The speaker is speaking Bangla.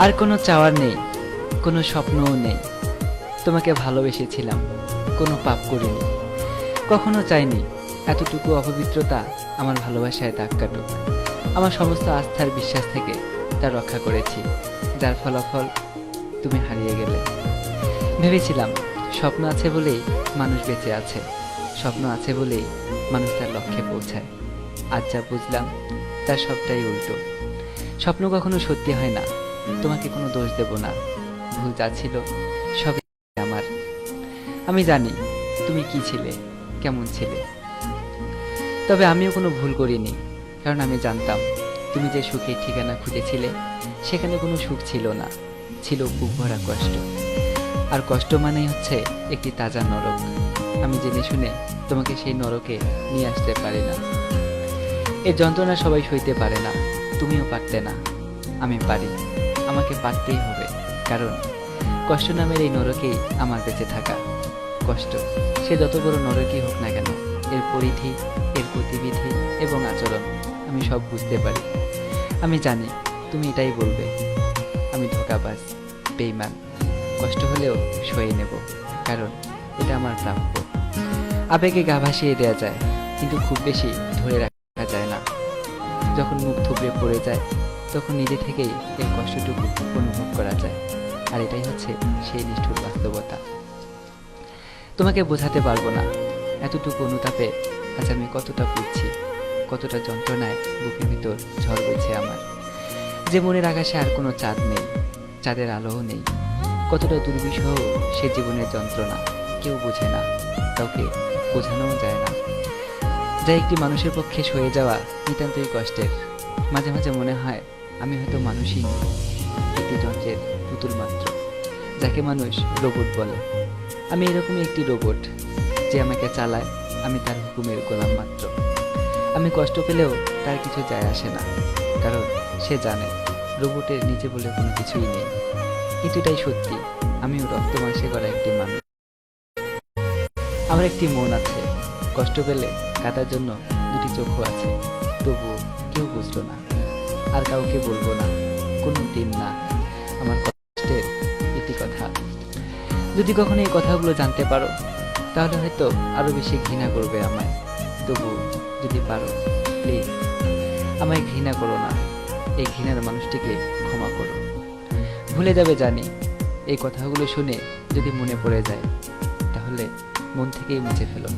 আর কোনো চাওয়ার নেই, কোনো স্বপ্নও নেই। তোমাকে ভালোবেসেছিলাম, কোনো পাপ করিনি। কখনো চাইনি এতটুকু অপবিত্রতা আমার ভালোবাসায় দাগ কাটুক। আমার সমস্ত আস্থার বিশ্বাস থেকে তা রক্ষা করেছি, যার ফলাফল তুমি হারিয়ে গেলে। ভেবেছিলাম স্বপ্ন আছে বলেই মানুষ বেঁচে আছে, স্বপ্ন আছে বলেই মানুষ তার লক্ষ্যে পৌঁছায়। আজ যা বুঝলাম তার সবটাই উল্টো। স্বপ্ন কখনো সত্যি হয় না। তোমাকে কোনো দোষ দেব না, ভুল যা ছিল সবই আমার। আমি জানি তুমি কি ছিলে, কেমন ছিলে, তবে আমিও কোনো ভুল করিনি। কারণ আমি জানতাম তুমি যে সুখের ঠিকানা খুঁজেছিলে সেখানে কোনো সুখ ছিল না, ছিল বুক ভরা কষ্ট। আর কষ্ট মানেই হচ্ছে একটি তাজা নরক। আমি জেনে শুনে তোমাকে সেই নরকে নিয়ে আসতে পারি না। এই যন্ত্রণা সবাই সইতে পারে না, তুমিও পারতে না। আমি পারি, আমাকে পারতেই হবে। কারণ কষ্ট নামের এই নরকেই আমার বেঁচে থাকা। কষ্ট সে যত বড় নরকই হোক না কেন, এর পরিধি, এর গতিবিধি এবং আচরণ আমি সব বুঝতে পারি। আমি জানি তুমি এটাই বলবে, আমি ধোঁকাবাজ, বেঈমান। কষ্ট হলেও সয়ে নেব, কারণ এটা আমার প্রাপ্য। আবেগে গা ভাসিয়ে দেওয়া যায়, কিন্তু খুব বেশি ধরে রাখা যায় না। যখন মুখ থুবড়ে পড়ে যায় তখন নিজে থেকেই এর কষ্টটুকু অনুভব করা যায়। আর এটাই হচ্ছে সেই নিষ্ঠুর বাস্তবতা। তোমাকে বোঝাতে পারবো না এতটুকু অনুতাপে আজ আমি কতটা পুড়ছি, কতটা যন্ত্রণায় বুকের ভিতর ঝড় বইছে আমার। যে মনের আকাশে আর কোনো চাঁদ নেই, চাঁদের আলোও নেই। কতটা দুর্বিষহ সে জীবনের যন্ত্রণা কেউ বোঝে না, কাউকে বোঝানোও যায় না। যা একটি মানুষের পক্ষে সয়ে যাওয়া নিতান্তই কষ্টের। মাঝে মাঝে মনে হয় আমি হয়তো মানুষই নই, একটি যন্ত্রের পুতুল মাত্র, যাকে মানুষ রোবট বলে। আমি এরকমই একটি রোবট, যে আমাকে চালায়, আমি তার হুকুমের গোলাম মাত্র। আমি কষ্ট পেলেও তার কিছু যায় আসে না, কারণ সে জানে রোবটের নিচে বলে কোনো কিছুই নেই। কিন্তু এটাই সত্যি, আমিও রক্ত মাংসে করা একটি মানুষ। আমার একটি মন আছে, কষ্ট পেলে কাটার জন্য দুটি চোখও আছে। তবুও কেউ বুঝলো না, আর কাউকে বলবো না, কোনো দিন না। আমার কষ্টের একটি কথা, যদি কখনো এই কথাগুলো জানতে পারো তাহলে হয়তো আরো বেশি ঘৃণা করবে আমায়। তবু যদি পারো প্লিজ আমায় ঘৃণা করো না, এই ঘৃণার মানুষটিকে ক্ষমা করো। ভুলে যাবে জানি, এই কথাগুলো শুনে যদি মনে পড়ে যায় তাহলে মন থেকেই মুছে ফেলো।